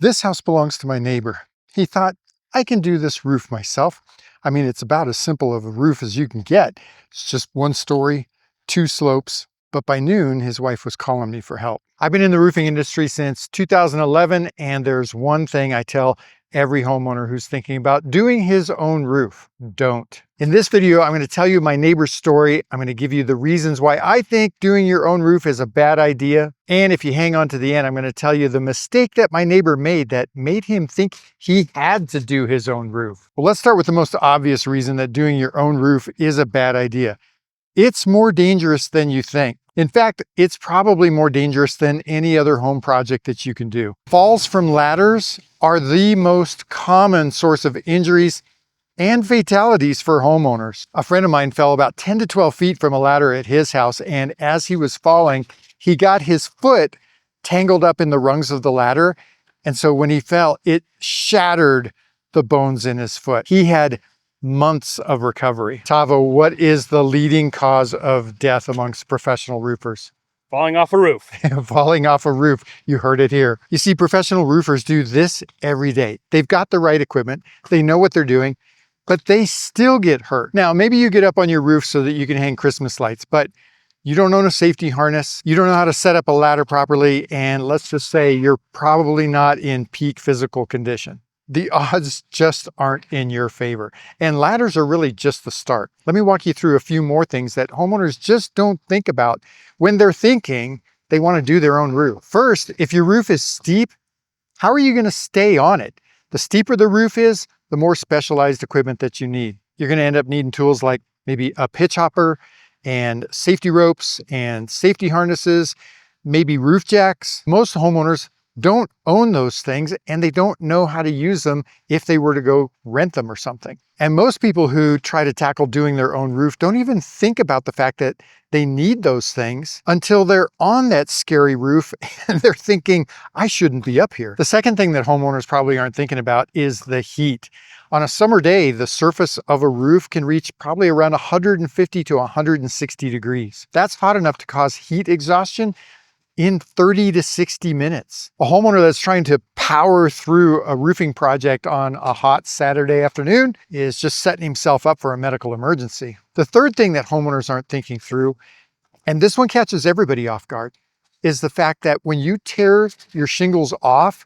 This house belongs to my neighbor. He thought, I can do this roof myself. I mean, it's about as simple of a roof as you can get. It's just one story, two slopes. But by noon, his wife was calling me for help. I've been in the roofing industry since 2011, and there's one thing I tell every homeowner who's thinking about doing his own roof: don't. In this video, I'm going to tell you my neighbor's story. I'm going to give you the reasons why I think doing your own roof is a bad idea. And if you hang on to the end, I'm going to tell you the mistake that my neighbor made that made him think he had to do his own roof. Well, let's start with the most obvious reason that doing your own roof is a bad idea. It's more dangerous than you think. In fact, it's probably more dangerous than any other home project that you can do. Falls from ladders are the most common source of injuries and fatalities for homeowners. A friend of mine fell about 10 to 12 feet from a ladder at his house, and as he was falling, he got his foot tangled up in the rungs of the ladder. And so when he fell, it shattered the bones in his foot. He had months of recovery. Tavo, what is the leading cause of death amongst professional roofers? Falling off a roof. Falling off a roof. You heard it here. You see, professional roofers do this every day. They've got the right equipment. They know what they're doing, but they still get hurt. Now, maybe you get up on your roof so that you can hang Christmas lights, but you don't own a safety harness. You don't know how to set up a ladder properly. And let's just say you're probably not in peak physical condition. The odds just aren't in your favor. And ladders are really just the start. Let me walk you through a few more things that homeowners just don't think about when they're thinking they want to do their own roof. First, if your roof is steep, how are you going to stay on it? The steeper the roof is, the more specialized equipment that you need. You're going to end up needing tools like maybe a pitch hopper and safety ropes and safety harnesses, maybe roof jacks. Most homeowners don't own those things, and they don't know how to use them if they were to go rent them or something. And most people who try to tackle doing their own roof don't even think about the fact that they need those things until they're on that scary roof and they're thinking, I shouldn't be up here. The second thing that homeowners probably aren't thinking about is the heat. On a summer day, the surface of a roof can reach probably around 150 to 160 degrees. That's hot enough to cause heat exhaustion in 30 to 60 minutes. A homeowner that's trying to power through a roofing project on a hot Saturday afternoon is just setting himself up for a medical emergency. The third thing that homeowners aren't thinking through, and this one catches everybody off guard, is the fact that when you tear your shingles off,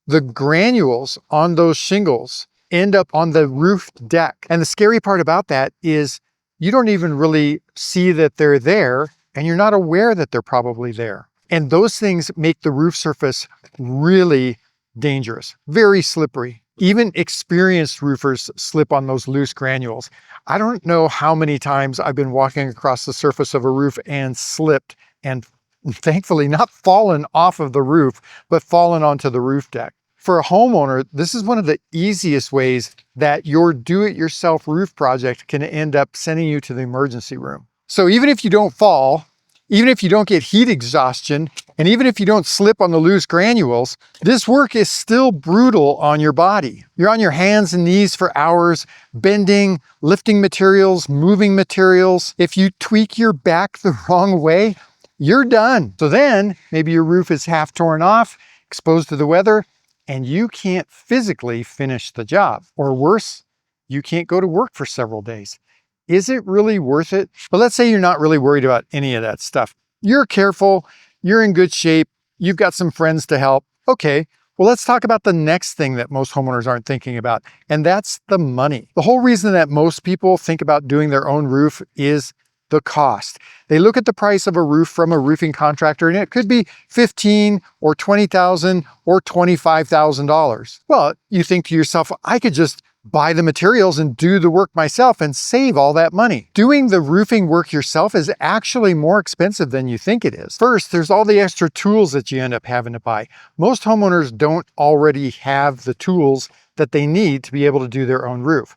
the granules on those shingles end up on the roof deck. And the scary part about that is you don't even really see that they're there, and you're not aware that they're probably there. And those things make the roof surface really dangerous, very slippery. Even experienced roofers slip on those loose granules. I don't know how many times I've been walking across the surface of a roof and slipped, and thankfully not fallen off of the roof, but fallen onto the roof deck. For a homeowner, this is one of the easiest ways that your do-it-yourself roof project can end up sending you to the emergency room. So even if you don't fall, even if you don't get heat exhaustion, and even if you don't slip on the loose granules, this work is still brutal on your body. You're on your hands and knees for hours, bending, lifting materials, moving materials. If you tweak your back the wrong way, you're done. So then maybe your roof is half torn off, exposed to the weather, and you can't physically finish the job. Or worse, you can't go to work for several days. Is it really worth it? But let's say you're not really worried about any of that stuff. You're careful, you're in good shape, you've got some friends to help. Okay, well, let's talk about the next thing that most homeowners aren't thinking about, and that's the money. The whole reason that most people think about doing their own roof is the cost. They look at the price of a roof from a roofing contractor, and it could be $15,000 or $20,000 or $25,000. Well, you think to yourself, I could just buy the materials and do the work myself and save all that money. Doing the roofing work yourself is actually more expensive than you think it is. First, there's all the extra tools that you end up having to buy. Most homeowners don't already have the tools that they need to be able to do their own roof.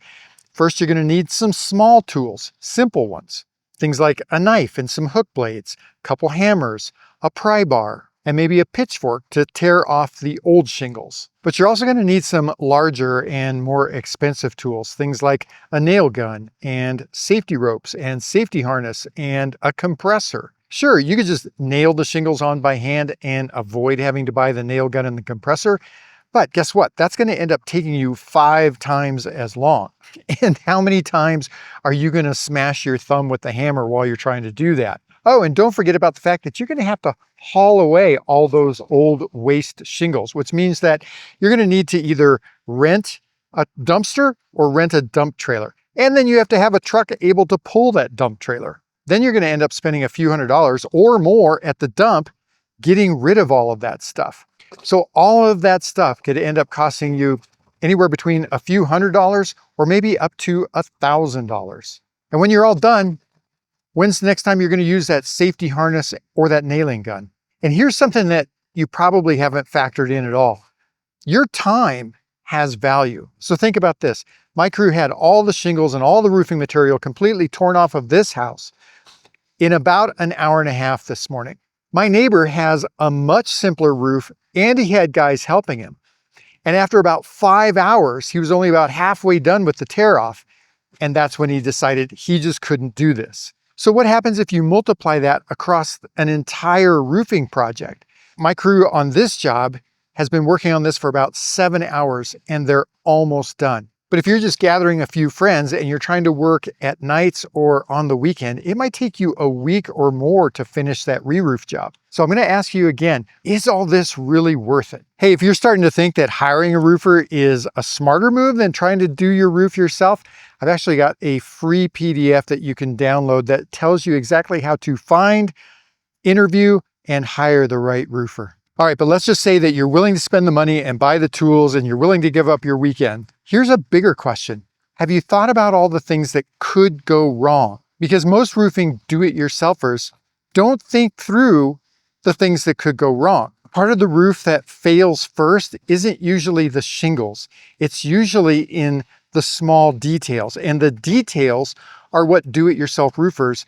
First, you're going to need some small tools, simple ones. Things like a knife and some hook blades, a couple hammers, a pry bar, and maybe a pitchfork to tear off the old shingles. But you're also going to need some larger and more expensive tools, things like a nail gun and safety ropes and safety harness and a compressor. Sure, you could just nail the shingles on by hand and avoid having to buy the nail gun and the compressor, But guess what? That's going to end up taking you 5 times as long. And how many times are you going to smash your thumb with the hammer while you're trying to do that? Oh, and don't forget about the fact that you're going to have to haul away all those old waste shingles, which means that you're going to need to either rent a dumpster or rent a dump trailer. And then you have to have a truck able to pull that dump trailer. Then you're going to end up spending a few $100s or more at the dump getting rid of all of that stuff. So all of that stuff could end up costing you anywhere between a few $100s or maybe up to $1,000. And when you're all done, when's the next time you're going to use that safety harness or that nailing gun? And here's something that you probably haven't factored in at all. Your time has value. So think about this. My crew had all the shingles and all the roofing material completely torn off of this house in about an hour and a half this morning. My neighbor has a much simpler roof and he had guys helping him. And after about 5 hours, he was only about halfway done with the tear off. And that's when he decided he just couldn't do this. So what happens if you multiply that across an entire roofing project? My crew on this job has been working on this for about 7 hours and they're almost done. But if you're just gathering a few friends and you're trying to work at nights or on the weekend, it might take you a week or more to finish that re-roof job. So I'm going to ask you again, is all this really worth it? Hey, if you're starting to think that hiring a roofer is a smarter move than trying to do your roof yourself, I've actually got a free PDF that you can download that tells you exactly how to find, interview, and hire the right roofer. All right, but let's just say that you're willing to spend the money and buy the tools and you're willing to give up your weekend. Here's a bigger question. Have you thought about all the things that could go wrong? Because most roofing do-it-yourselfers don't think through the things that could go wrong. Part of the roof that fails first isn't usually the shingles. It's usually in the small details, and the details are what do-it-yourself roofers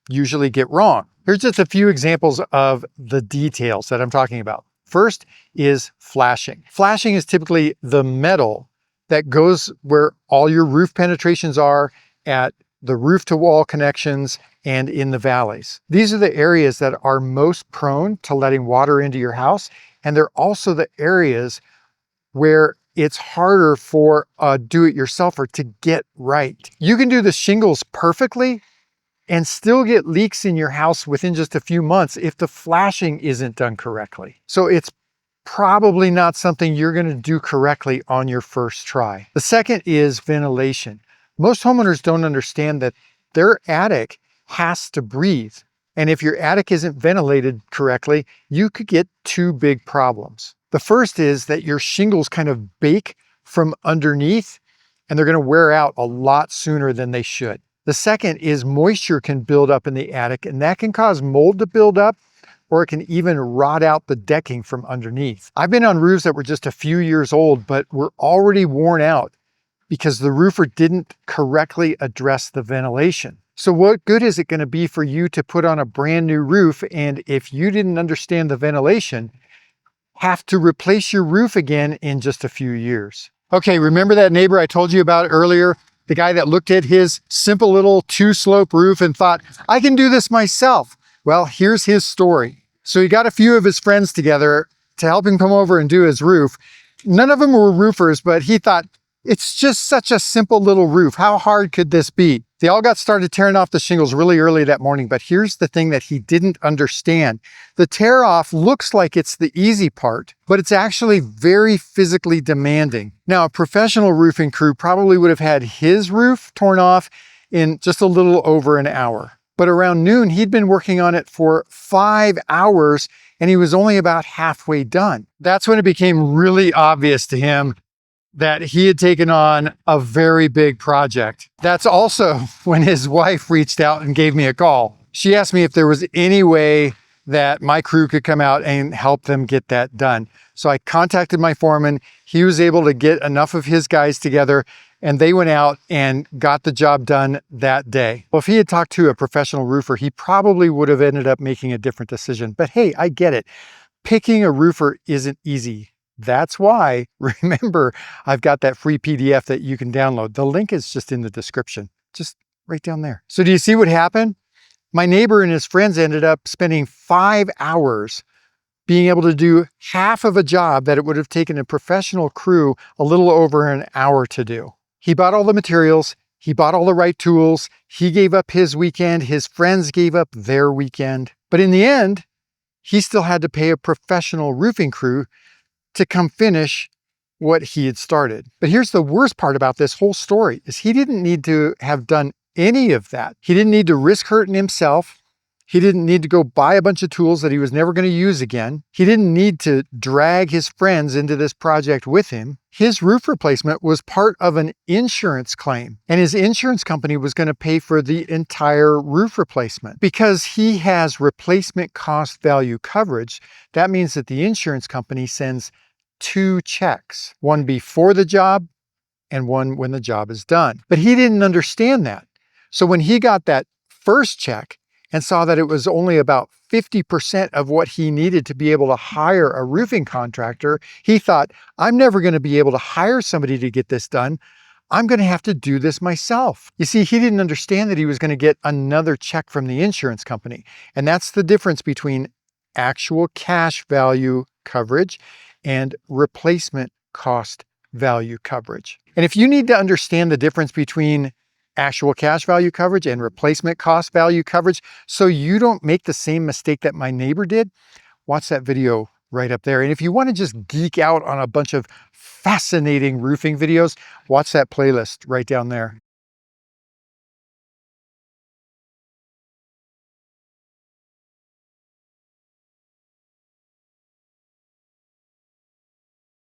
usually get wrong. Here's just a few examples of the details that I'm talking about. First is flashing. Flashing is typically the metal that goes where all your roof penetrations are at the roof to wall connections and in the valleys. These are the areas that are most prone to letting water into your house. And they're also the areas where it's harder for a do-it-yourselfer to get right. You can do the shingles perfectly and still get leaks in your house within just a few months if the flashing isn't done correctly. So it's probably not something you're going to do correctly on your first try. The second is ventilation. Most homeowners don't understand that their attic has to breathe. And if your attic isn't ventilated correctly, you could get 2 big problems. The first is that your shingles kind of bake from underneath and they're going to wear out a lot sooner than they should. The second is moisture can build up in the attic and that can cause mold to build up, or it can even rot out the decking from underneath. I've been on roofs that were just a few years old, but were already worn out because the roofer didn't correctly address the ventilation. So what good is it going to be for you to put on a brand new roof, and if you didn't understand the ventilation, have to replace your roof again in just a few years? Okay, remember that neighbor I told you about earlier? The guy that looked at his simple little 2-slope roof and thought, I can do this myself. Well, here's his story. So he got a few of his friends together to help him come over and do his roof. None of them were roofers, but he thought, it's just such a simple little roof. How hard could this be? They all got started tearing off the shingles really early that morning, but here's the thing that he didn't understand. The tear off looks like it's the easy part, but it's actually very physically demanding. Now, a professional roofing crew probably would have had his roof torn off in just a little over an hour. But around noon, he'd been working on it for 5 hours and he was only about halfway done. That's when it became really obvious to him that he had taken on a very big project. That's also when his wife reached out and gave me a call. She asked me if there was any way that my crew could come out and help them get that done. So I contacted my foreman. He was able to get enough of his guys together and they went out and got the job done that day. Well, if he had talked to a professional roofer, he probably would have ended up making a different decision. But hey, I get it. Picking a roofer isn't easy. That's why, remember, I've got that free PDF that you can download. The link is just in the description, just right down there. So do you see what happened? My neighbor and his friends ended up spending 5 hours being able to do half of a job that it would have taken a professional crew a little over an hour to do. He bought all the materials, he bought all the right tools, he gave up his weekend, his friends gave up their weekend. But in the end, he still had to pay a professional roofing crew to come finish what he had started. But here's the worst part about this whole story is he didn't need to have done any of that. He didn't need to risk hurting himself. He didn't need to go buy a bunch of tools that he was never going to use again. He didn't need to drag his friends into this project with him. His roof replacement was part of an insurance claim, and his insurance company was going to pay for the entire roof replacement. Because he has replacement cost value coverage, that means that the insurance company sends 2 checks, one before the job and one when the job is done. But he didn't understand that. So when he got that first check and saw that it was only about 50% of what he needed to be able to hire a roofing contractor, he thought, I'm never going to be able to hire somebody to get this done. I'm going to have to do this myself. You see, he didn't understand that he was going to get another check from the insurance company. And that's the difference between actual cash value coverage and replacement cost value coverage. And if you need to understand the difference between actual cash value coverage and replacement cost value coverage so you don't make the same mistake that my neighbor did, watch that video right up there. And if you want to just geek out on a bunch of fascinating roofing videos, watch that playlist right down there.